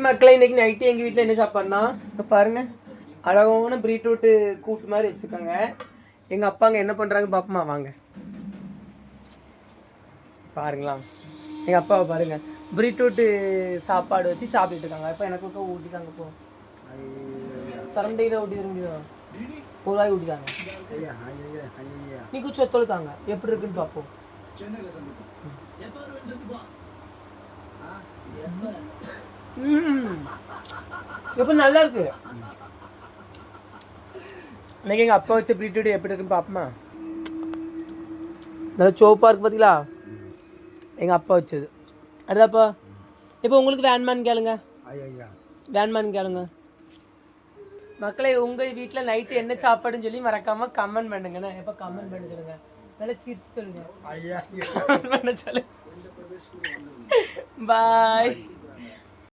மக்களே இன்னைக்கு நைட்டு எங்கள் வீட்டில் என்ன சாப்பாடுனா இப்போ பாருங்க அழகான பீட்ரூட்டு கூட்டு மாதிரி வச்சுருக்காங்க. எங்கள் அப்பாங்க என்ன பண்ணுறாங்க பாப்பமா வாங்க பாருங்களா. எங்கள் அப்பாவை பாருங்க பீட்ரூட்டு சாப்பாடு வச்சு சாப்பிட்டுட்டு இருக்காங்க. இப்போ எனக்கு ஊட்டிட்டாங்க போ தரண்டையில் ஊட்டி தர முடியும் ஒரு வாய் ஊட்டிட்டாங்க. நீ கொஞ்சம் ஒத்துழைத்தாங்க எப்படி இருக்குன்னு பார்ப்போம். எப்போ நல்லா இருக்கு. இன்னைக்கு எங்கள் அப்பா வச்ச பீட்ரூட் எப்படி இருக்குன்னு பார்ப்போமா. நல்லா சோப்பாக இருக்குது பார்த்தீங்களா எங்கள் அப்பா வச்சது. அடுத்தாப்பா இப்போ உங்களுக்கு வேன்மான்னு கேளுங்க. வேன்மான்னு கேளுங்க. மக்களே உங்கள் வீட்டில் நைட்டு என்ன சாப்பாடுன்னு சொல்லி மறக்காமல் கமெண்ட் பண்ணுங்கண்ணே. எப்போ கமெண்ட் பண்ண சொல்லுங்க. நல்லா சிரிச்சு சொல்லுங்க. சொல்லுங்க பாய்.